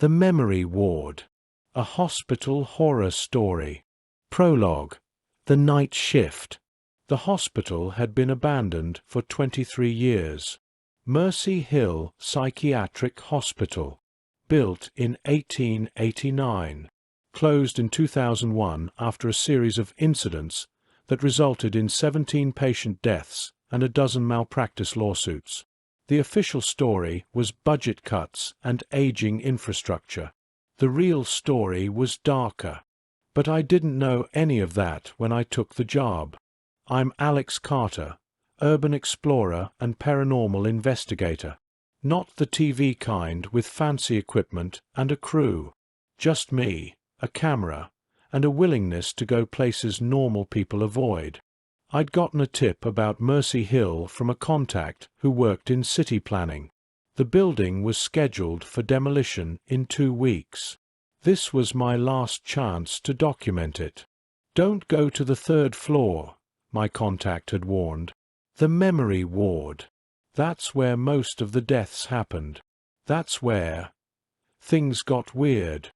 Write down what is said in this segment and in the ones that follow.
The Memory Ward. A Hospital Horror Story. Prologue. The Night Shift. The hospital had been abandoned for 23 years. Mercy Hill Psychiatric Hospital. Built in 1889. Closed in 2001 after a series of incidents that resulted in 17 patient deaths and a dozen malpractice lawsuits. The official story was budget cuts and aging infrastructure. The real story was darker. But I didn't know any of that when I took the job. I'm Alex Carter, urban explorer and paranormal investigator. Not the TV kind with fancy equipment and a crew. Just me, a camera, and a willingness to go places normal people avoid. I'd gotten a tip about Mercy Hill from a contact who worked in city planning. The building was scheduled for demolition in 2 weeks. This was my last chance to document it. Don't go to the 3rd floor, my contact had warned. The Memory Ward. That's where most of the deaths happened. That's where things got weird.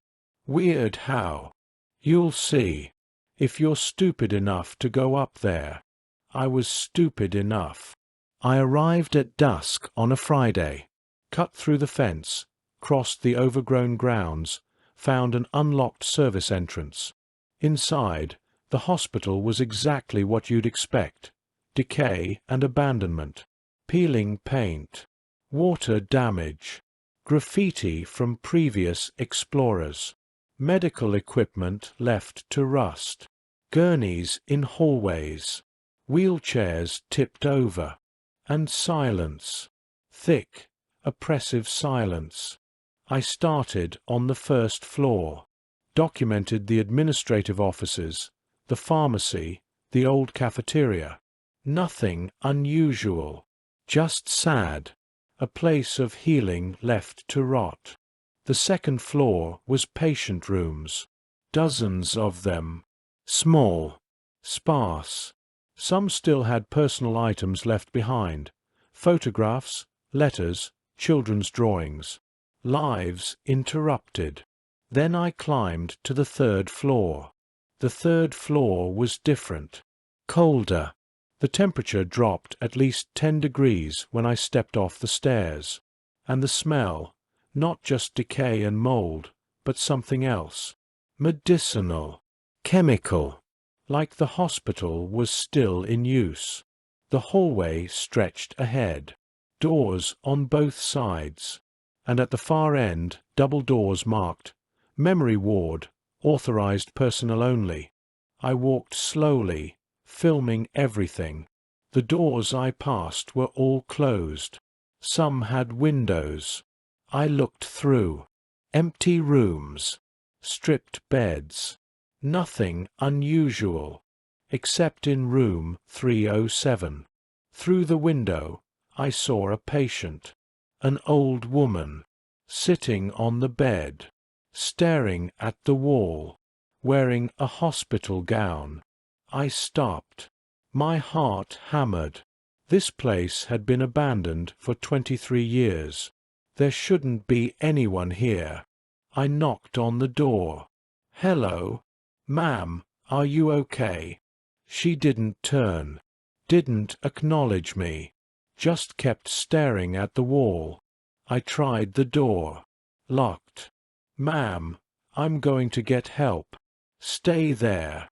Weird how? You'll see. If you're stupid enough to go up there. I was stupid enough. I arrived at dusk on a Friday. Cut through the fence, crossed the overgrown grounds, found an unlocked service entrance. Inside, the hospital was exactly what you'd expect. Decay and abandonment. Peeling paint. Water damage. Graffiti from previous explorers. Medical equipment left to rust. Gurneys in hallways. Wheelchairs tipped over. And silence. Thick, oppressive silence. I started on the 1st floor. Documented the administrative offices, the pharmacy, the old cafeteria. Nothing unusual. Just sad. A place of healing left to rot. The 2nd floor was patient rooms. Dozens of them. Small. Sparse. Some still had personal items left behind. Photographs, letters, children's drawings. Lives interrupted. Then I climbed to the 3rd floor. The 3rd floor was different. Colder. The temperature dropped at least 10 degrees when I stepped off the stairs. And the smell, not just decay and mold, but something else. Medicinal. Chemical. Like the hospital was still in use. The hallway stretched ahead. Doors on both sides. And at the far end, double doors marked Memory Ward, authorized personnel only. I walked slowly, filming everything. The doors I passed were all closed. Some had windows. I looked through. Empty rooms. Stripped beds. Nothing unusual, except in room 307. Through the window, I saw a patient. An old woman. Sitting on the bed. Staring at the wall. Wearing a hospital gown. I stopped. My heart hammered. This place had been abandoned for 23 years. There shouldn't be anyone here. I knocked on the door. Hello? Ma'am, are you okay? She didn't turn. Didn't acknowledge me. Just kept staring at the wall. I tried the door. Locked. Ma'am, I'm going to get help. Stay there.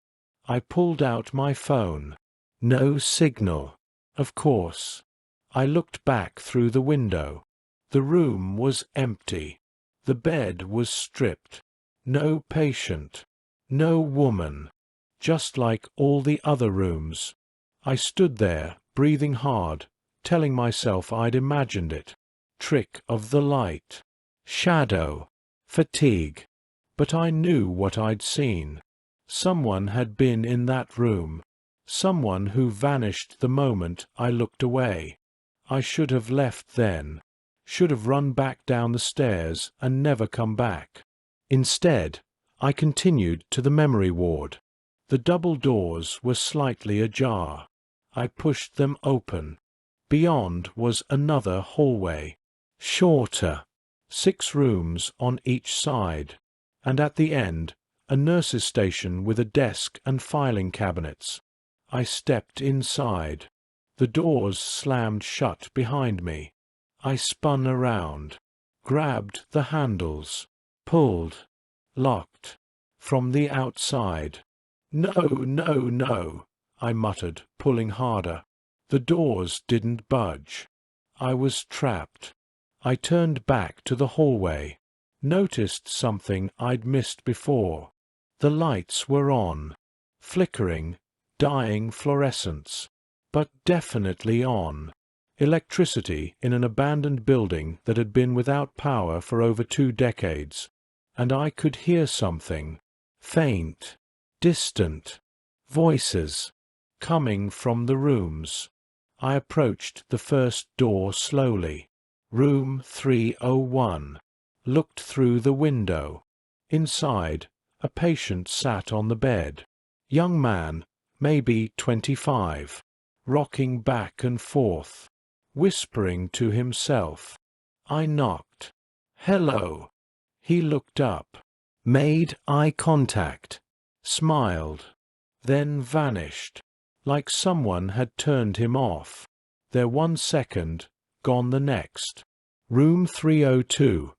I pulled out my phone. No signal. Of course. I looked back through the window. The room was empty. The bed was stripped. No patient. No woman. Just like all the other rooms. I stood there, breathing hard, telling myself I'd imagined it. Trick of the light. Shadow. Fatigue. But I knew what I'd seen. Someone had been in that room. Someone who vanished the moment I looked away. I should have left then. Should have run back down the stairs and never come back. Instead, I continued to the memory ward. The double doors were slightly ajar. I pushed them open. Beyond was another hallway. Shorter. 6 rooms on each side, and at the end, a nurse's station with a desk and filing cabinets. I stepped inside. The doors slammed shut behind me. I spun around, grabbed the handles, pulled, locked. From the outside. "No, no, no," I muttered, pulling harder. The doors didn't budge. I was trapped. I turned back to the hallway, noticed something I'd missed before. The lights were on, flickering, dying fluorescence, but definitely on. Electricity in an abandoned building that had been without power for over 2 decades, and I could hear something, faint, distant, voices, coming from the rooms. I approached the first door slowly. Room 301. Looked through the window. Inside, a patient sat on the bed. Young man, maybe 25, rocking back and forth, whispering to himself. I knocked. "Hello." He looked up, made eye contact, smiled, then vanished, like someone had turned him off. There 1 second, gone the next. Room 302.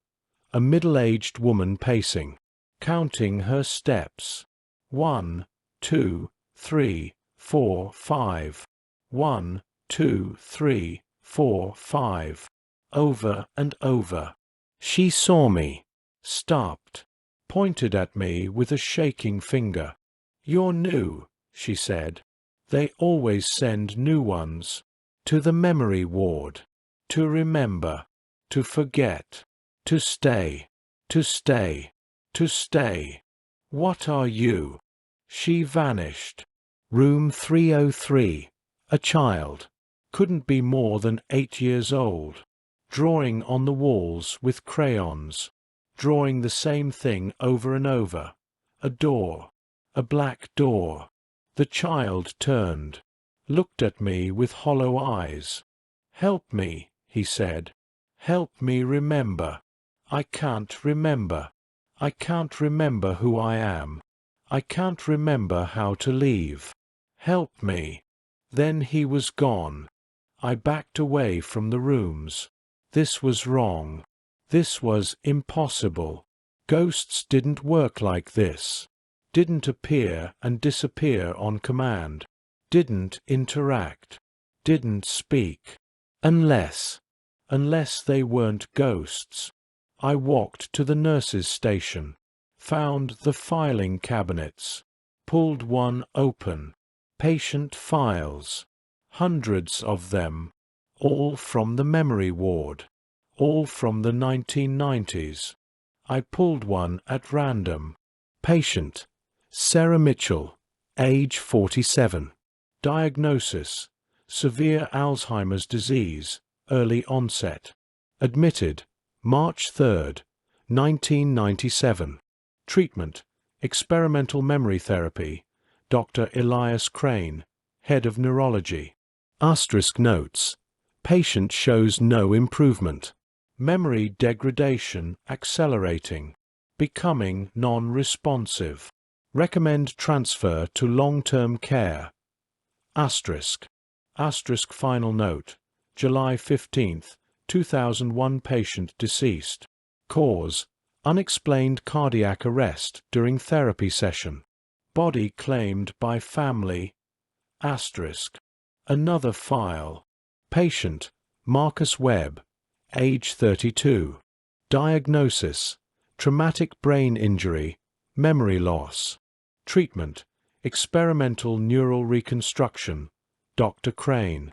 A middle-aged woman pacing, counting her steps. 1, 2, 3, 4, 5. 1, 2, 3, 4, 5. Over and over. She saw me, stopped, pointed at me with a shaking finger. "You're new," she said. "They always send new ones. To the memory ward. To remember. To forget. To stay. To stay. To stay. What are you?" She vanished. Room 303. A child. Couldn't be more than 8 years old. Drawing on the walls with crayons. Drawing the same thing over and over. A door. A black door. The child turned, looked at me with hollow eyes. "Help me," he said. "Help me remember. I can't remember. I can't remember who I am. I can't remember how to leave. Help me." Then he was gone. I backed away from the rooms. This was wrong. This was impossible. Ghosts didn't work like this. Didn't appear and disappear on command. Didn't interact. Didn't speak. Unless they weren't ghosts. I walked to the nurse's station, found the filing cabinets, pulled one open. Patient files. Hundreds of them. All from the memory ward. All from the 1990s. I pulled one at random. Patient. Sarah Mitchell, age 47. Diagnosis: severe Alzheimer's disease, early onset. Admitted, March 3, 1997. Treatment: experimental memory therapy. Dr. Elias Crane, head of neurology. Asterisk notes: patient shows no improvement. Memory degradation accelerating. Becoming non-responsive. Recommend transfer to long-term care. Asterisk. Asterisk final note. July 15, 2001. Patient deceased. Cause: unexplained cardiac arrest during therapy session. Body claimed by family. Asterisk. Another file. Patient: Marcus Webb, age 32. Diagnosis: traumatic brain injury, memory loss. Treatment: experimental neural reconstruction. Dr. Crane.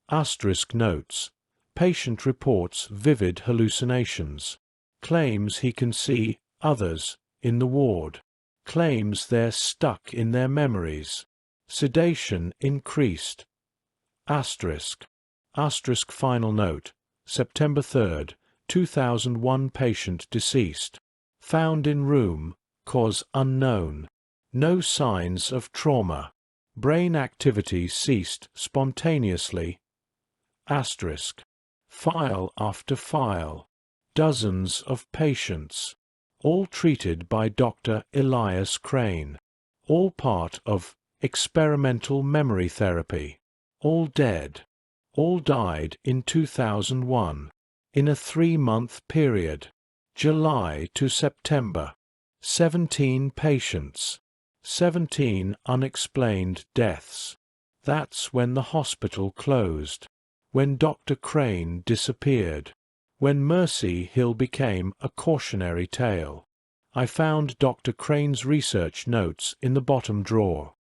Asterisk notes: patient reports vivid hallucinations. Claims he can see others in the ward. Claims they're stuck in their memories. Sedation increased. Asterisk. Asterisk final note. September 3, 2001. Patient deceased. Found in room. Cause unknown. No signs of trauma. Brain activity ceased spontaneously. Asterisk. File after file. Dozens of patients, all treated by Dr. Elias Crane, all part of experimental memory therapy, all dead, all died in 2001, in a 3-month period, July to September. 17 patients, 17 unexplained deaths. That's when the hospital closed, when Dr. Crane disappeared, when Mercy Hill became a cautionary tale. I found Dr. Crane's research notes in the bottom drawer.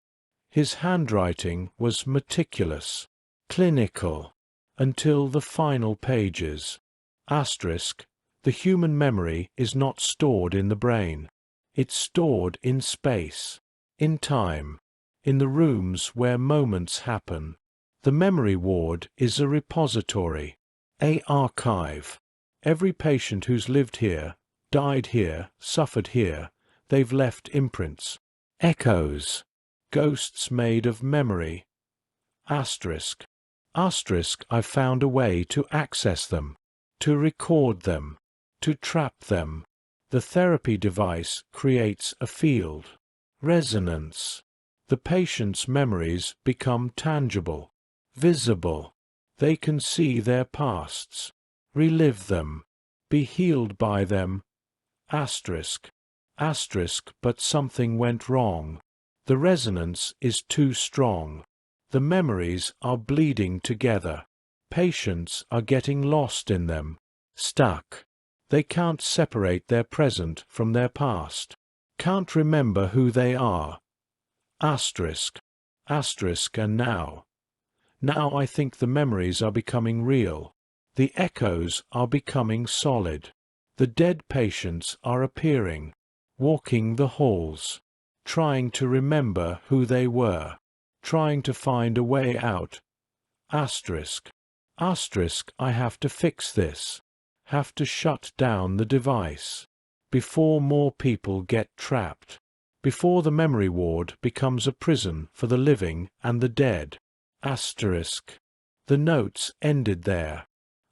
His handwriting was meticulous, clinical, until the final pages. Asterisk, the human memory is not stored in the brain. It's stored in space, in time, in the rooms where moments happen. The memory ward is a repository, an archive. Every patient who's lived here, died here, suffered here, they've left imprints, echoes, ghosts made of memory. Asterisk. Asterisk, I've found a way to access them, to record them, to trap them. The therapy device creates a field. Resonance. The patient's memories become tangible, visible. They can see their pasts, relive them, be healed by them. Asterisk. Asterisk, but something went wrong. The resonance is too strong. The memories are bleeding together. Patients are getting lost in them, stuck. They can't separate their present from their past, can't remember who they are. Asterisk. Asterisk, and now. Now I think the memories are becoming real. The echoes are becoming solid. The dead patients are appearing, walking the halls, trying to remember who they were, trying to find a way out. Asterisk. Asterisk, I have to fix this. Have to shut down the device. Before more people get trapped. Before the memory ward becomes a prison for the living and the dead. Asterisk. The notes ended there.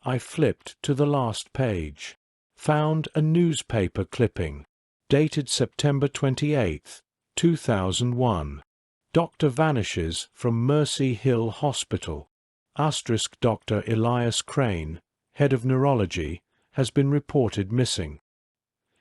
I flipped to the last page. Found a newspaper clipping, dated September 28, 2001. Doctor vanishes from Mercy Hill Hospital. Asterisk, Dr. Elias Crane, head of neurology, has been reported missing.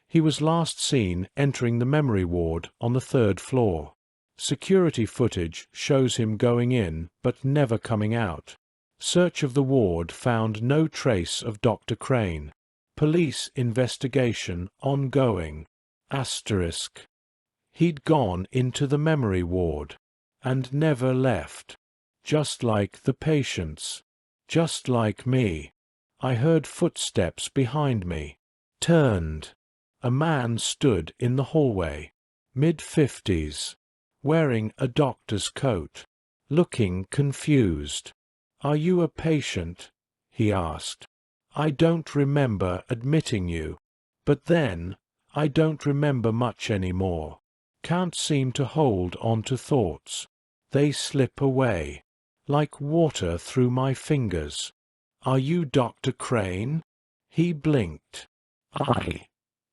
He was last seen entering the memory ward on the 3rd floor. Security footage shows him going in but never coming out. Search of the ward found no trace of Dr. Crane. Police investigation ongoing. Asterisk. He'd gone into the memory ward and never left. Just like the patients. Just like me. I heard footsteps behind me. Turned. A man stood in the hallway, mid-50s, wearing a doctor's coat, looking confused. "Are you a patient?" he asked. "I don't remember admitting you. But then, I don't remember much anymore. Can't seem to hold on to thoughts. They slip away, like water through my fingers. Are you Dr. Crane?" He blinked.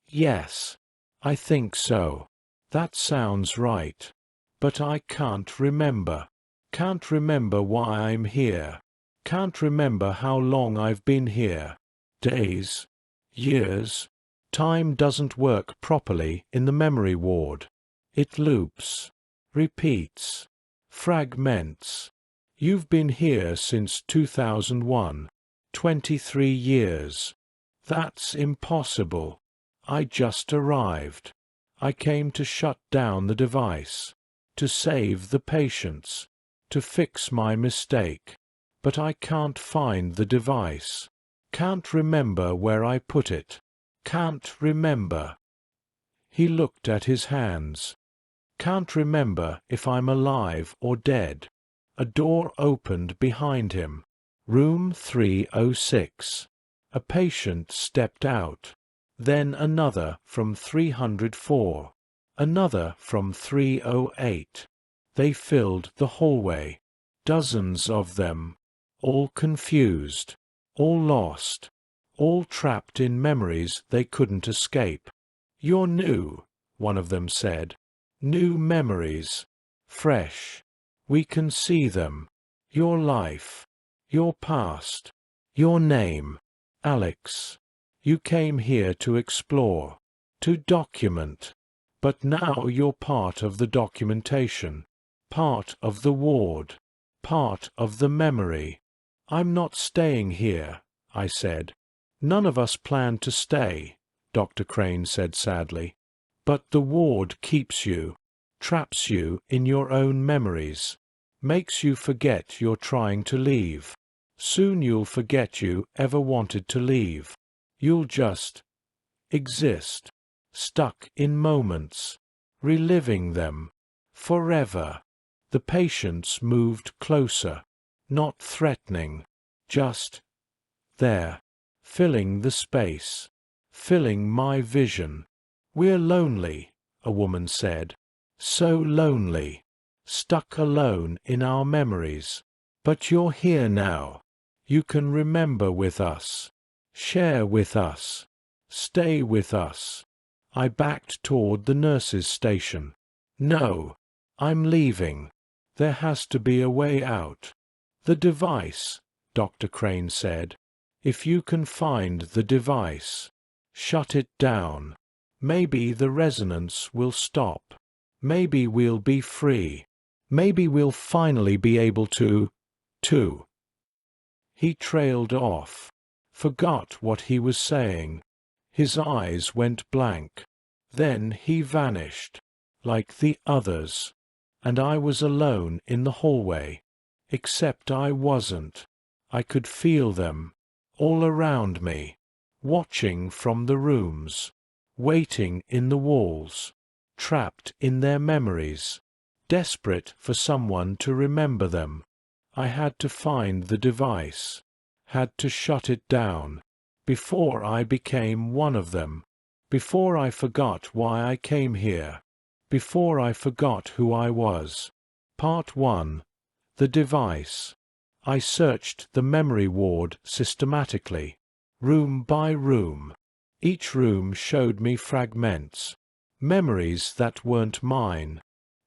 Yes, I think so. That sounds right. But I can't remember. Can't remember why I'm here. Can't remember how long I've been here. Days. Years. Time doesn't work properly in the memory ward. It loops. Repeats. Fragments. You've been here since 2001. 23 years. That's impossible. I just arrived. I came to shut down the device, to save the patients, to fix my mistake. But I can't find the device. Can't remember where I put it. Can't remember. He looked at his hands. Can't remember if I'm alive or dead. A door opened behind him. Room 306. A patient stepped out. Then another from 304. Another from 308. They filled the hallway. Dozens of them. All confused. All lost. all trapped in memories they couldn't escape. "You're new," one of them said. "New memories. Fresh. We can see them. Your life. Your past. Your name. Alex. You came here to explore. To document. But now you're part of the documentation. Part of the ward. Part of the memory." "I'm not staying here," I said. "None of us planned to stay," Dr. Crane said sadly. "But the ward keeps you, traps you in your own memories, makes you forget you're trying to leave. Soon you'll forget you ever wanted to leave. You'll just exist, stuck in moments, reliving them, forever." The patients moved closer, not threatening, just there, filling the space, filling my vision. "We're lonely," a woman said. "So lonely, stuck alone in our memories. But you're here now. You can remember with us, share with us, stay with us." I backed toward the nurse's station. "No, I'm leaving. There has to be a way out." "The device," Dr. Crane said. "If you can find the device, shut it down, maybe the resonance will stop. Maybe we'll be free. Maybe we'll finally be able to. He trailed off, forgot what he was saying. His eyes went blank. Then he vanished, like the others. And I was alone in the hallway. Except I wasn't. I could feel them, all around me, watching from the rooms, waiting in the walls, trapped in their memories, desperate for someone to remember them. I had to find the device, had to shut it down, before I became one of them, before I forgot why I came here, before I forgot who I was. Part 1. The device. I searched the memory ward systematically, room by room. Each room showed me fragments, memories that weren't mine.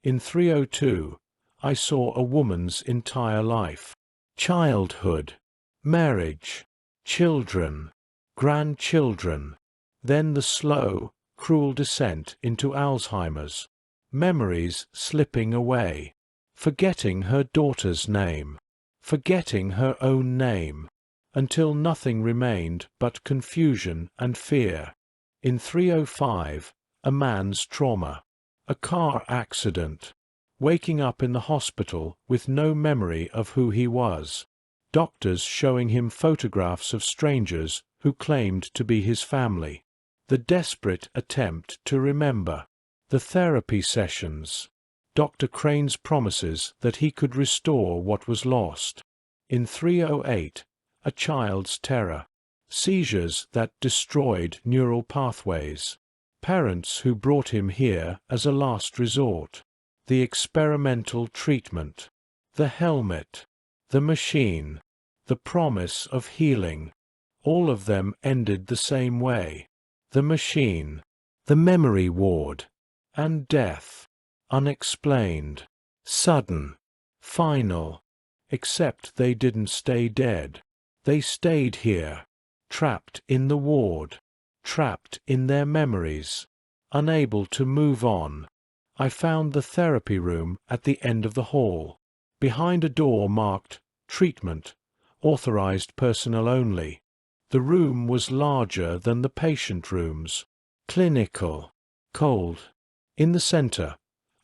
In 302, I saw a woman's entire life, childhood, marriage, children, grandchildren, then the slow, cruel descent into Alzheimer's, memories slipping away, forgetting her daughter's name, forgetting her own name, until nothing remained but confusion and fear. In 305, a man's trauma, a car accident, waking up in the hospital with no memory of who he was, doctors showing him photographs of strangers who claimed to be his family, the desperate attempt to remember, the therapy sessions, Dr. Crane's promises that he could restore what was lost. In 308, a child's terror, seizures that destroyed neural pathways, parents who brought him here as a last resort, the experimental treatment, the helmet, the machine, the promise of healing. All of them ended the same way. The machine, the memory ward, and death. Unexplained, sudden, final. Except they didn't stay dead. They stayed here, trapped in the ward, trapped in their memories, unable to move on. I found the therapy room at the end of the hall, behind a door marked "Treatment, authorized personnel only." The room was larger than the patient rooms, clinical, cold. In the center,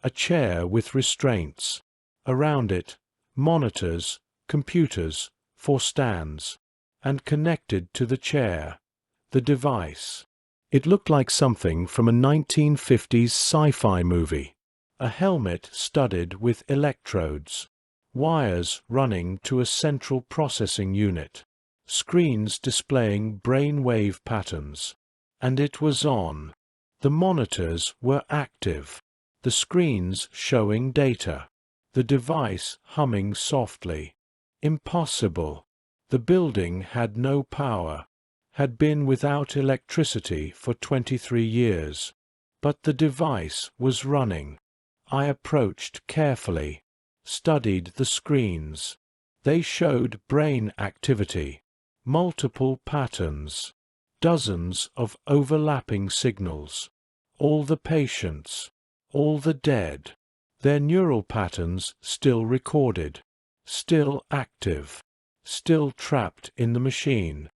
a chair with restraints. Around it, monitors, computers, 4 stands, and connected to the chair, the device. It looked like something from a 1950s sci-fi movie. A helmet studded with electrodes, wires running to a central processing unit, screens displaying brain wave patterns. And it was on. The monitors were active, the screens showing data, the device humming softly. Impossible. The building had no power. had been without electricity for 23 years. But the device was running. I approached carefully, studied the screens. They showed brain activity, multiple patterns, dozens of overlapping signals. All the patients, all the dead, their neural patterns still recorded, still active, still trapped in the machine.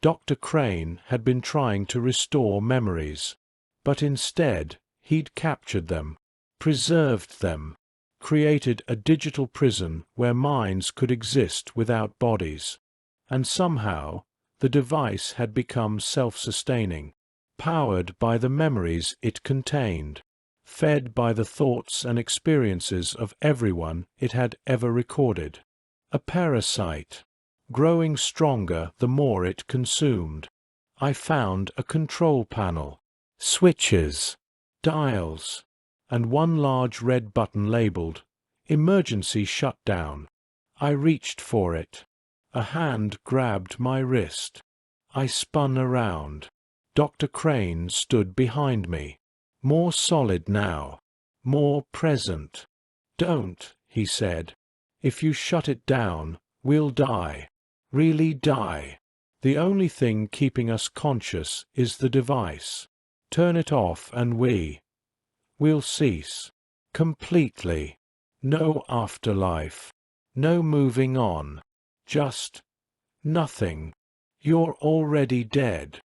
Dr. Crane had been trying to restore memories, but instead he'd captured them, preserved them, created a digital prison where minds could exist without bodies. And somehow the device had become self-sustaining, powered by the memories it contained, fed by the thoughts and experiences of everyone it had ever recorded. A parasite, growing stronger the more it consumed. I found a control panel, switches, dials, and one large red button labeled Emergency Shutdown. I reached for it. A hand grabbed my wrist. I spun around. Dr. Crane stood behind me, more solid now, more present. "Don't," he said. "If you shut it down, we'll die. Really die. The only thing keeping us conscious is the device. Turn it off and we'll cease. Completely. No afterlife. No moving on. Just nothing. You're already dead.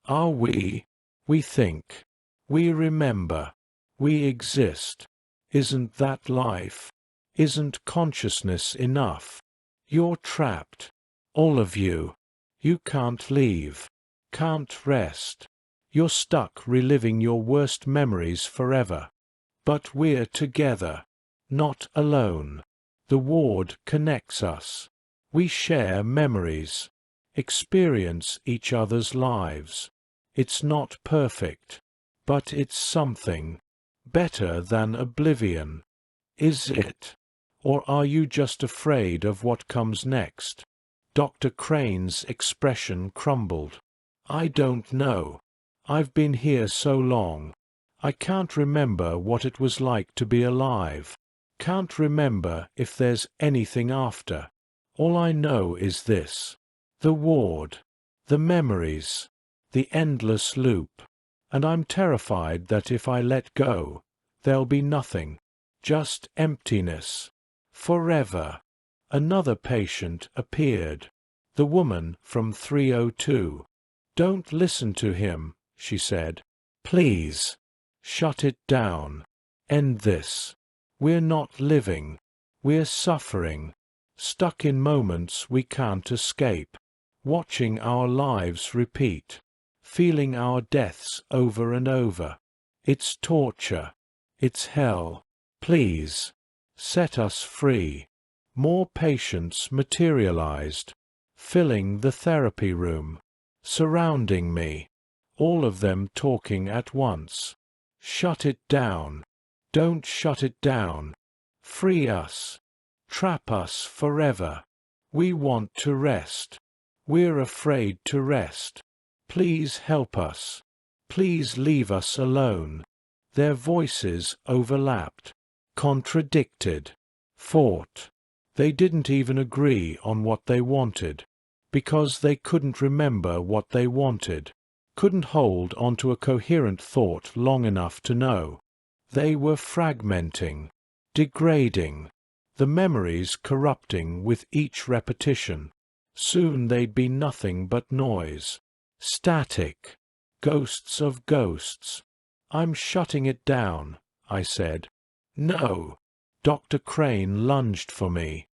Are we? We think. We remember. We exist. Isn't that life? Isn't consciousness enough? You're trapped. All of you. You can't leave. Can't rest. You're stuck reliving your worst memories forever. But we're together. Not alone. The ward connects us. We share memories. Experience each other's lives. It's not perfect. But it's something. Better than oblivion. Is it? Or are you just afraid of what comes next?" Dr. Crane's expression crumbled. "I don't know. I've been here so long. I can't remember what it was like to be alive. Can't remember if there's anything after. All I know is this. The ward. The memories. The endless loop. And I'm terrified that if I let go, there'll be nothing. Just emptiness. Forever." Another patient appeared. The woman from 302. "Don't listen to him," she said. "Please. Shut it down. End this. We're not living. We're suffering. Stuck in moments we can't escape. Watching our lives repeat. Feeling our deaths over and over. It's torture. It's hell. Please. Set us free." More patients materialized, filling the therapy room, surrounding me, all of them talking at once. "Shut it down. Don't shut it down. Free us. Trap us forever. We want to rest. We're afraid to rest. Please help us. Please leave us alone." Their voices overlapped, contradicted, fought. They didn't even agree on what they wanted, because they couldn't remember what they wanted, couldn't hold onto a coherent thought long enough to know. They were fragmenting, degrading, the memories corrupting with each repetition. Soon they'd be nothing but noise, static, ghosts of ghosts. "I'm shutting it down," I said. "No." Dr. Crane lunged for me.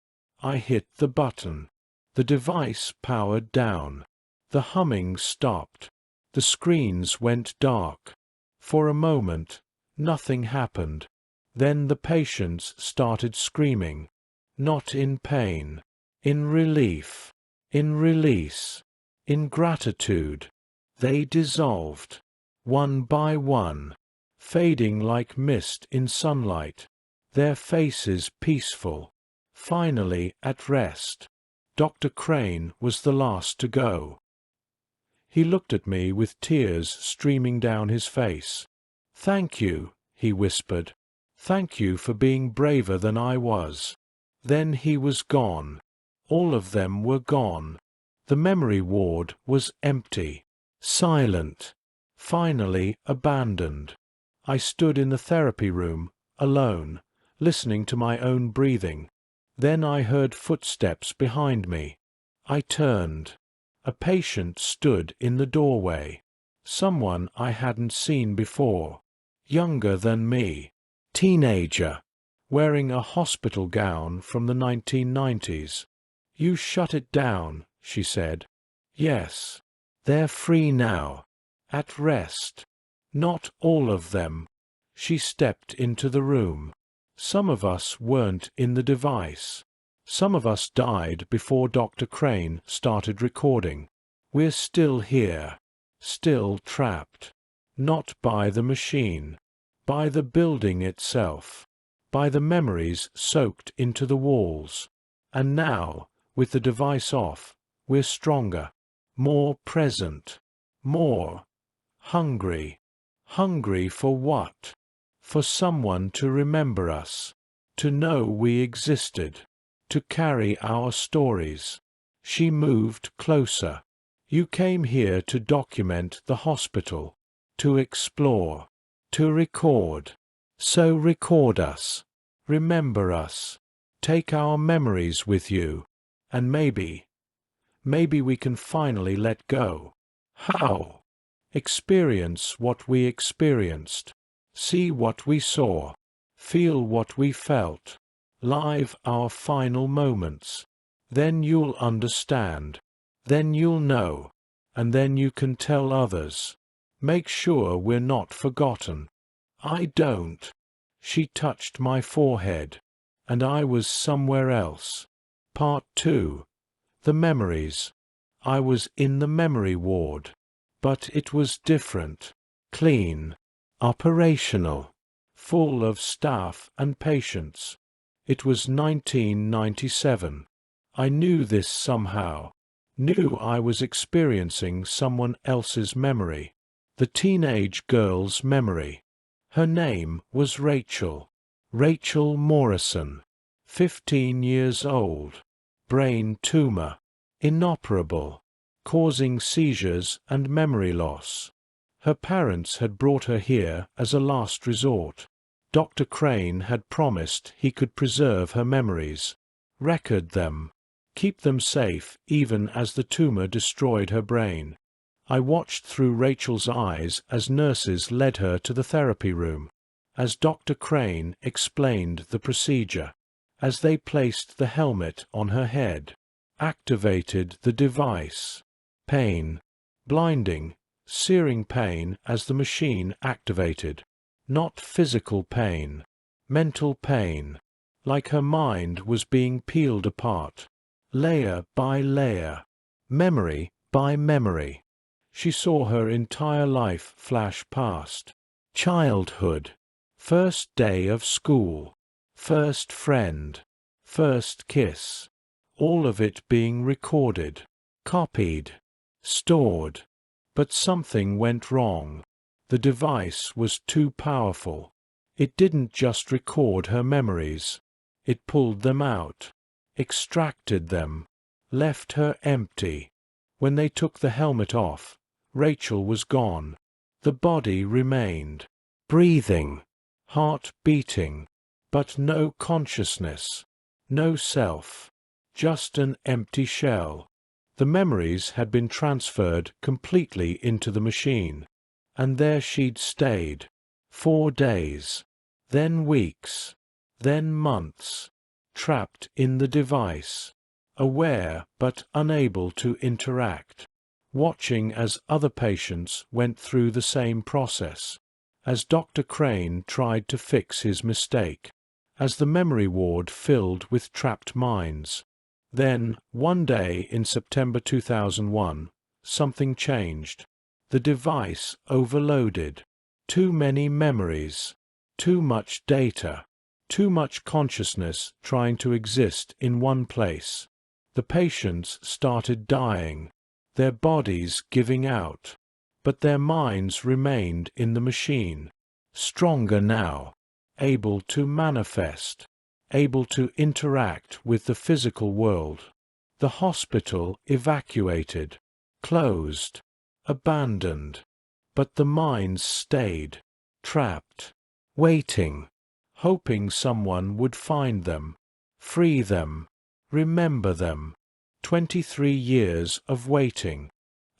I hit the button. The device powered down. The humming stopped. The screens went dark. For a moment, nothing happened. Then the patients started screaming. Not in pain. In relief. In release. In gratitude. They dissolved. One by one. Fading like mist in sunlight. Their faces peaceful, finally at rest. Dr. Crane was the last to go. He looked at me with tears streaming down his face. "Thank you," he whispered. "Thank you for being braver than I was." Then he was gone. All of them were gone. The memory ward was empty, silent, finally abandoned. I stood in the therapy room, alone, listening to my own breathing. Then I heard footsteps behind me. I turned. A patient stood in the doorway. Someone I hadn't seen before. Younger than me. Teenager. Wearing a hospital gown from the 1990s. "You shut it down," she said. "Yes. They're free now. At rest." Not all of them. She stepped into the room. Some of us weren't in the device. Some of us died before Dr. Crane started recording. We're still here. Still trapped. Not by the machine. By the building itself. By the memories soaked into the walls. And now, with the device off, we're stronger. More present. More hungry. Hungry for what? For someone to remember us. To know we existed. To carry our stories. She moved closer. "You came here to document the hospital. To explore. To record. So record us. Remember us. Take our memories with you. And maybe we can finally let go." How? Experience what we experienced. See what we saw. Feel what we felt. Live our final moments. Then you'll understand. Then you'll know. And then you can tell others. Make sure we're not forgotten. I don't. She touched my forehead. And I was somewhere else. Part 2. The memories. I was in the memory ward. But it was different. Clean. Operational. Full of staff and patients. It was 1997. I knew this somehow. Knew I was experiencing someone else's memory. The teenage girl's memory. Her name was Rachel. Rachel Morrison. 15 years old. Brain tumor. Inoperable. Causing seizures and memory loss. Her parents had brought her here as a last resort. Dr. Crane had promised he could preserve her memories, record them, keep them safe even as the tumor destroyed her brain. I watched through Rachel's eyes as nurses led her to the therapy room, as Dr. Crane explained the procedure, as they placed the helmet on her head, activated the device. Pain. Blinding, searing pain as the machine activated. Not physical pain. Mental pain. Like her mind was being peeled apart. Layer by layer. Memory by memory. She saw her entire life flash past. Childhood. First day of school. First friend. First kiss. All of it being recorded. Copied. Stored. But something went wrong. The device was too powerful. It didn't just record her memories. It pulled them out. Extracted them. Left her empty. When they took the helmet off, Rachel was gone. The body remained. Breathing. Heart beating. But no consciousness. No self. Just an empty shell. The memories had been transferred completely into the machine. And there she'd stayed. 4 days. Then weeks. Then months. Trapped in the device. Aware but unable to interact. Watching as other patients went through the same process. As Dr. Crane tried to fix his mistake. As the memory ward filled with trapped minds. Then, one day in September 2001, something changed. The device overloaded. Too many memories. Too much data. Too much consciousness trying to exist in one place. The patients started dying. their bodies giving out. But their minds remained in the machine, stronger now, able to manifest, able to interact with the physical world. The hospital evacuated, closed, abandoned. But the minds stayed, trapped, waiting, hoping someone would find them, free them, remember them. 23 years of waiting.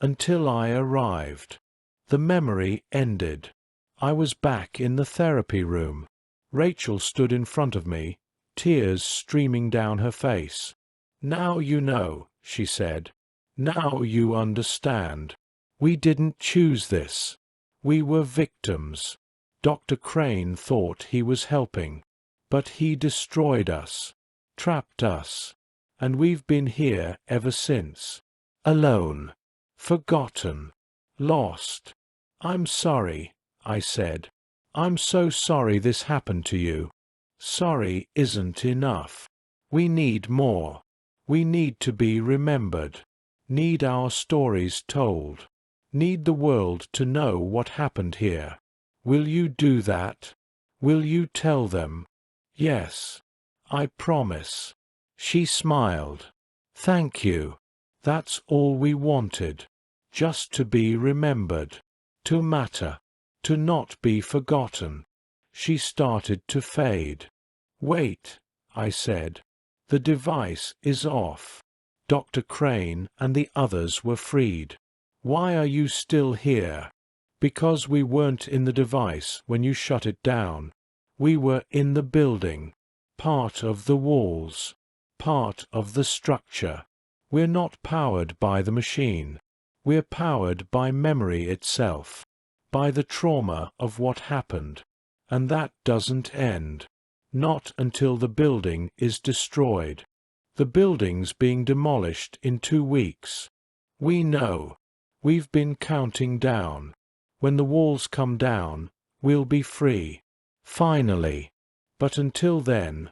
Until I arrived. The memory ended. I was back in the therapy room. Rachel stood in front of me, tears streaming down her face. "Now you know," she said. "Now you understand. We didn't choose this. We were victims. Dr. Crane thought he was helping, but he destroyed us, trapped us, and we've been here ever since. Alone. Forgotten. Lost. I'm sorry," I said. "I'm so sorry this happened to you. Sorry isn't enough. We need more. We need to be remembered. Need our stories told. Need the world to know what happened here. Will you do that? Will you tell them?" "Yes. I promise." She smiled. "Thank you. That's all we wanted. Just to be remembered. To matter. To not be forgotten." She started to fade. "Wait," I said. "The device is off. Dr. Crane and the others were freed. Why are you still here?" "Because we weren't in the device when you shut it down. We were in the building. Part of the walls. Part of the structure. We're not powered by the machine. We're powered by memory itself. By the trauma of what happened. And that doesn't end. Not until the building is destroyed. The building's being demolished in 2 weeks. We know. We've been counting down. When the walls come down, we'll be free. Finally. But until then,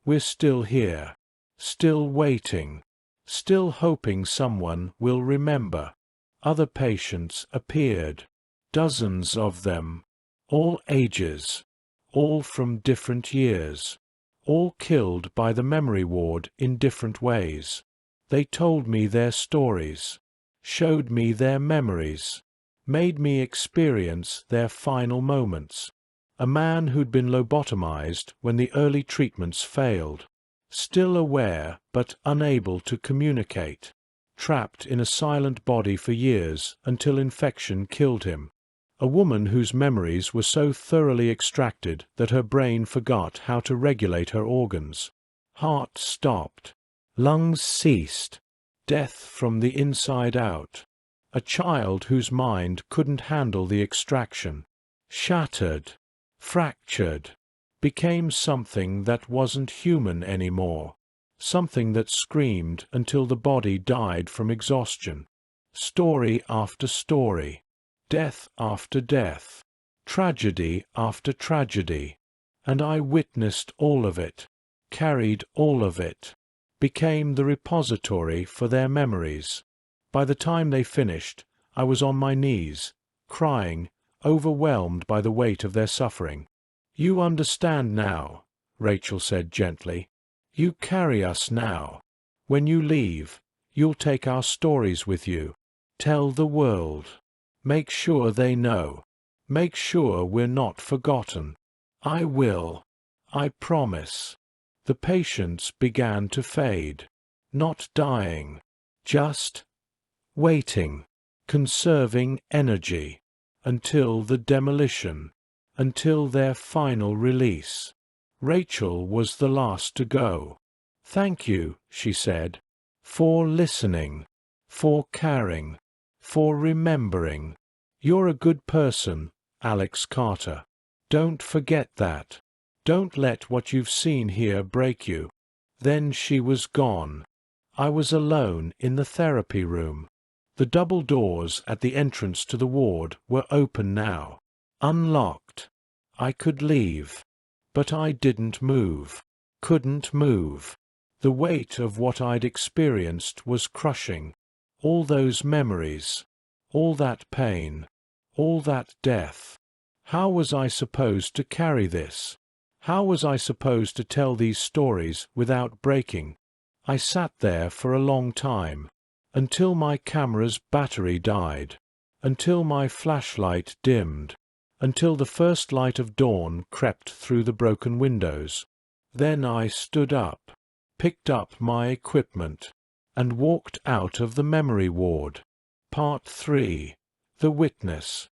we're still here. Still waiting. Still hoping someone will remember." Other patients appeared. Dozens of them. All ages. All from different years. All killed by the memory ward in different ways. They told me their stories. Showed me their memories. Made me experience their final moments. A man who'd been lobotomized when the early treatments failed. Still aware but unable to communicate. Trapped in a silent body for years until infection killed him. A woman whose memories were so thoroughly extracted that her brain forgot how to regulate her organs. Heart stopped. Lungs ceased. Death from the inside out. A child whose mind couldn't handle the extraction. Shattered. Fractured. Became something that wasn't human anymore. Something that screamed until the body died from exhaustion. Story after story. Death after death. Tragedy after tragedy. And I witnessed all of it. Carried all of it. Became the repository for their memories. By the time they finished, I was on my knees, crying, overwhelmed by the weight of their suffering. "You understand now," Rachel said gently. "You carry us now. When you leave, you'll take our stories with you. Tell the world. Make sure they know. Make sure we're not forgotten." "I will. I promise." The patients began to fade. Not dying. Just waiting. Conserving energy. Until the demolition. Until their final release. Rachel was the last to go. "Thank you," she said, "for listening, for caring, for remembering. You're a good person, Alex Carter. Don't forget that. Don't let what you've seen here break you." Then she was gone. I was alone in the therapy room. The double doors at the entrance to the ward were open now. Unlocked. I could leave. But I didn't move. Couldn't move. The weight of what I'd experienced was crushing. All those memories, all that pain, all that death. How was I supposed to carry this? How was I supposed to tell these stories without breaking? I sat there for a long time, until my camera's battery died, until my flashlight dimmed, until the first light of dawn crept through the broken windows. Then I stood up, picked up my equipment, and walked out of the memory ward. Part 3. The Witness.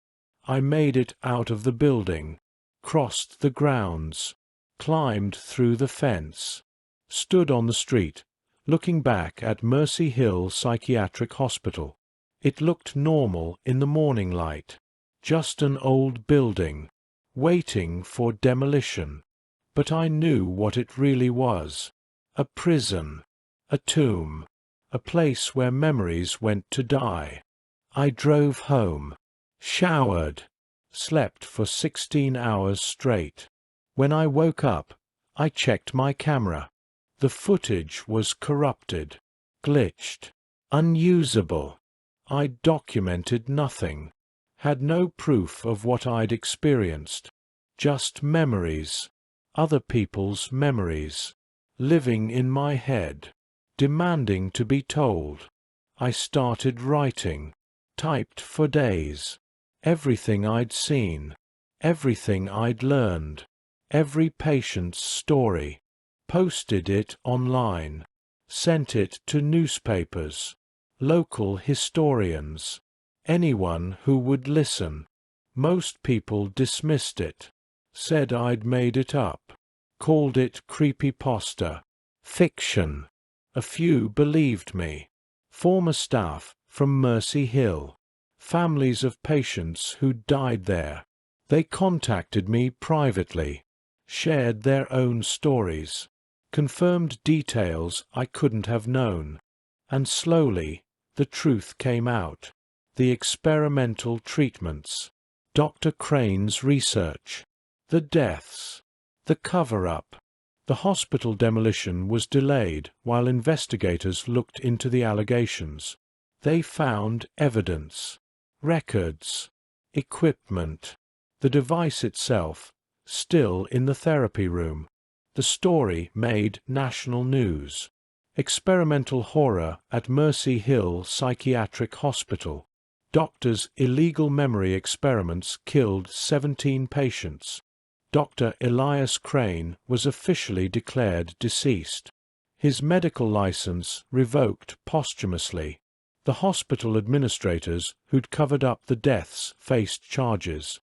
I made it out of the building, crossed the grounds, climbed through the fence, stood on the street, looking back at Mercy Hill Psychiatric Hospital. It looked normal in the morning light, just an old building, waiting for demolition. But I knew what it really was. A prison, a tomb, a place where memories went to die. I drove home, showered, slept for 16 hours straight. When I woke up, I checked my camera. The footage was corrupted, glitched, unusable. I documented nothing, had no proof of what I'd experienced, just memories, other people's memories, living in my head, demanding to be told. I started writing, typed for days, everything I'd seen, everything I'd learned, every patient's story, posted it online, sent it to newspapers, local historians, anyone who would listen. Most people dismissed it, said I'd made it up, called it creepypasta, fiction. A few believed me. Former staff from Mercy Hill, families of patients who died there. They contacted me privately, shared their own stories, confirmed details I couldn't have known. And slowly, the truth came out. The experimental treatments, Dr. Crane's research, the deaths, the cover-up. The hospital demolition was delayed while investigators looked into the allegations. They found evidence, records, equipment, the device itself, still in the therapy room. The story made national news. Experimental horror at Mercy Hill Psychiatric Hospital. Doctors' illegal memory experiments killed 17 patients. Dr. Elias Crane was officially declared deceased. His medical license revoked posthumously. The hospital administrators who'd covered up the deaths faced charges.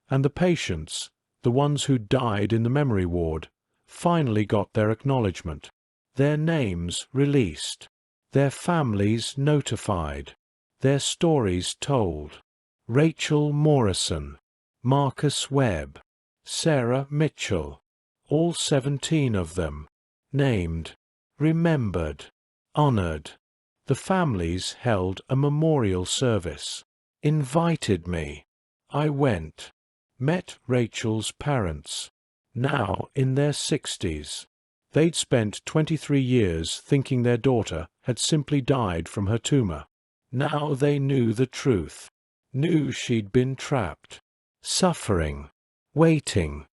And the patients, the ones who died in the memory ward, finally got their acknowledgement. Their names released, their families notified, their stories told. Rachel Morrison, Marcus Webb, Sarah Mitchell, all 17 of them, named, remembered, honored. The families held a memorial service, invited me. I went, met Rachel's parents, now in their 60s. They'd spent 23 years thinking their daughter had simply died from her tumor. Now they knew the truth, knew she'd been trapped, suffering, waiting.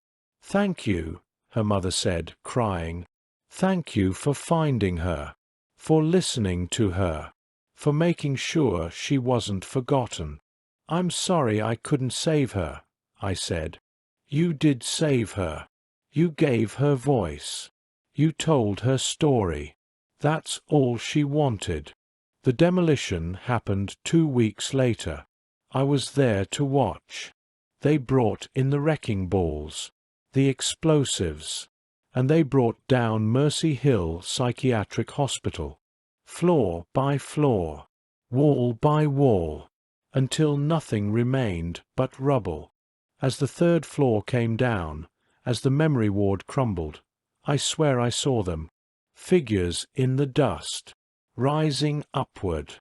"Thank you," her mother said, crying. "Thank you for finding her, for listening to her, for making sure she wasn't forgotten." "I'm sorry I couldn't save her," I said. "You did save her. You gave her voice. You told her story. That's all she wanted." The demolition happened 2 weeks later. I was there to watch. They brought in the wrecking balls, the explosives, and they brought down Mercy Hill Psychiatric Hospital, floor by floor, wall by wall, until nothing remained but rubble. As the 3rd floor came down, as the memory ward crumbled, I swear I saw them, figures in the dust, rising upward,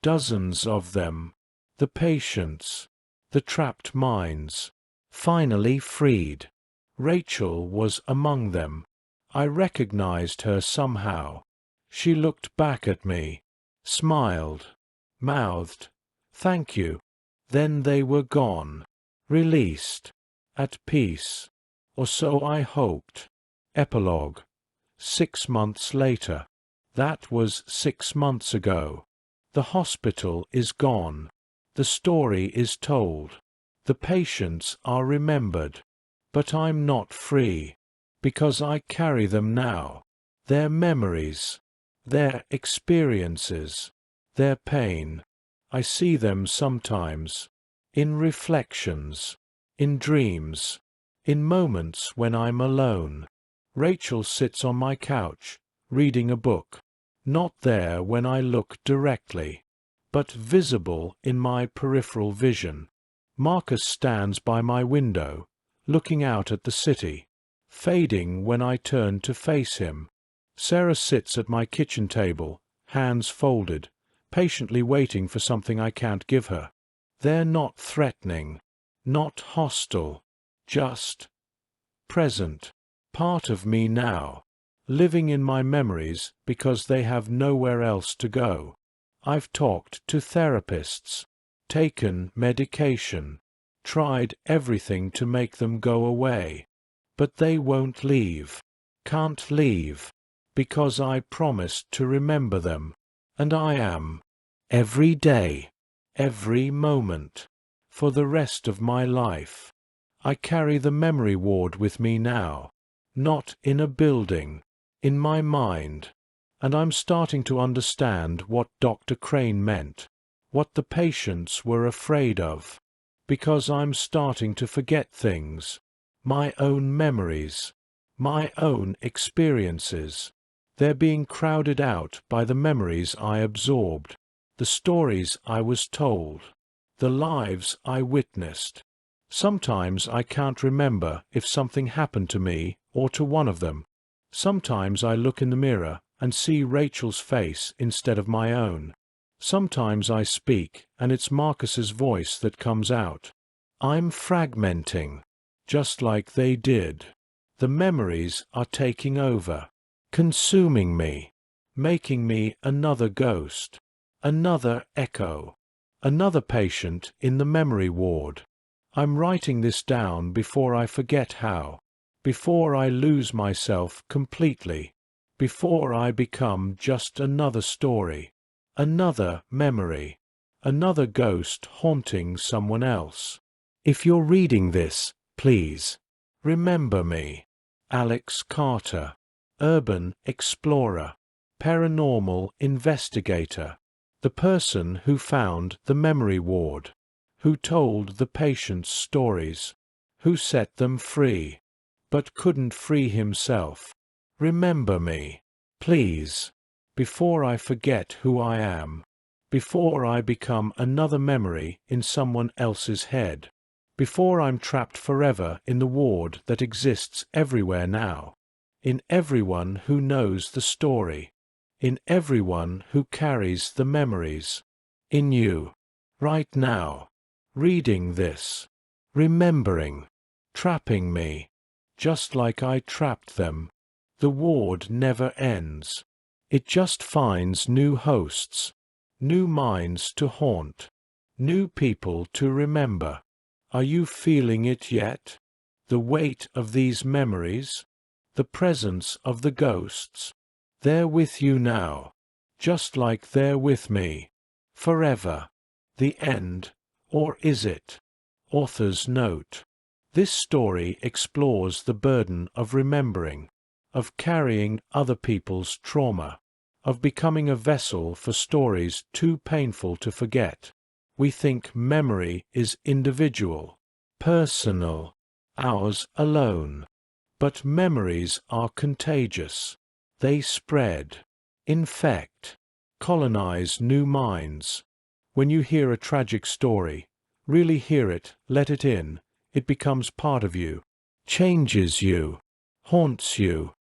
dozens of them, the patients, the trapped minds, finally freed. Rachel was among them. I recognized her somehow. She looked back at me, smiled. mouthed, "Thank you." Then they were gone, released, at peace. Or so I hoped. Epilogue. 6 months later. That was 6 months ago. The hospital is gone. The story is told. The patients are remembered. But I'm not free. Because I carry them now. Their memories. Their experiences. Their pain. I see them sometimes. In reflections. In dreams. In moments when I'm alone. Rachel sits on my couch, reading a book. Not there when I look directly, but visible in my peripheral vision. Marcus stands by my window, looking out at the city, fading when I turn to face him. Sarah sits at my kitchen table, hands folded, patiently waiting for something I can't give her. They're not threatening, not hostile, just present, part of me now, living in my memories because they have nowhere else to go. I've talked to therapists, taken medication, tried everything to make them go away. But they won't leave, can't leave, because I promised to remember them, and I am. Every day, every moment, for the rest of my life. I carry the memory ward with me now, not in a building, in my mind, and I'm starting to understand what Dr. Crane meant, what the patients were afraid of, because I'm starting to forget things, my own memories, my own experiences. They're being crowded out by the memories I absorbed, the stories I was told, the lives I witnessed. Sometimes I can't remember if something happened to me or to one of them. Sometimes I look in the mirror and see Rachel's face instead of my own. Sometimes I speak and it's Marcus's voice that comes out. I'm fragmenting, just like they did. The memories are taking over, consuming me, making me another ghost, another echo, another patient in the memory ward. I'm writing this down before I forget how, before I lose myself completely, before I become just another story, another memory, another ghost haunting someone else. If you're reading this, please, remember me. Alex Carter, urban explorer, paranormal investigator, the person who found the memory ward, who told the patients stories, who set them free, but couldn't free himself. Remember me, please, before I forget who I am, before I become another memory in someone else's head, before I'm trapped forever in the ward that exists everywhere now, in everyone who knows the story, in everyone who carries the memories, in you, right now. Reading this, remembering, trapping me, just like I trapped them. The ward never ends. It just finds new hosts, new minds to haunt, new people to remember. Are you feeling it yet? The weight of these memories? The presence of the ghosts? They're with you now, just like they're with me. Forever. The end. Or is it? Author's note. This story explores the burden of remembering, of carrying other people's trauma, of becoming a vessel for stories too painful to forget. We think memory is individual, personal, ours alone. But memories are contagious. They spread, infect, colonize new minds. When you hear a tragic story, really hear it, let it in, it becomes part of you, changes you, haunts you.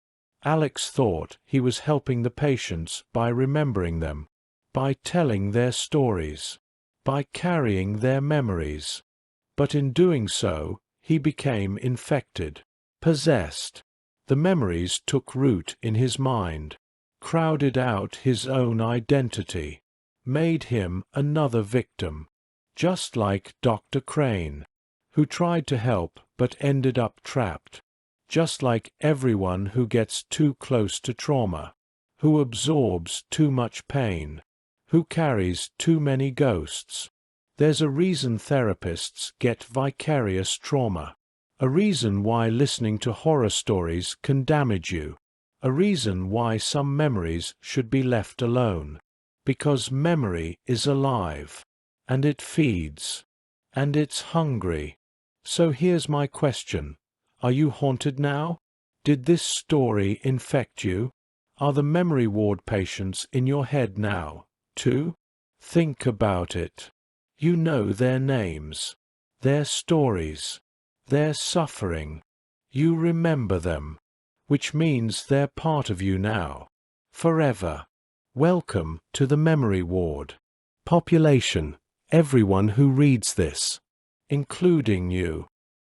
Alex thought he was helping the patients by remembering them, by telling their stories, by carrying their memories. But in doing so, he became infected, possessed. The memories took root in his mind, crowded out his own identity, made him another victim, just like Dr. Crane, who tried to help but ended up trapped, just like everyone who gets too close to trauma, who absorbs too much pain, who carries too many ghosts. There's a reason therapists get vicarious trauma, a reason why listening to horror stories can damage you, a reason why some memories should be left alone. Because memory is alive, and it feeds, and it's hungry. So here's my question. Are you haunted now? Did this story infect you? Are the memory ward patients in your head now, too? Think about it. You know their names, their stories, their suffering. You remember them, which means they're part of you now, forever. Welcome to the memory ward. Population, everyone who reads this, including you.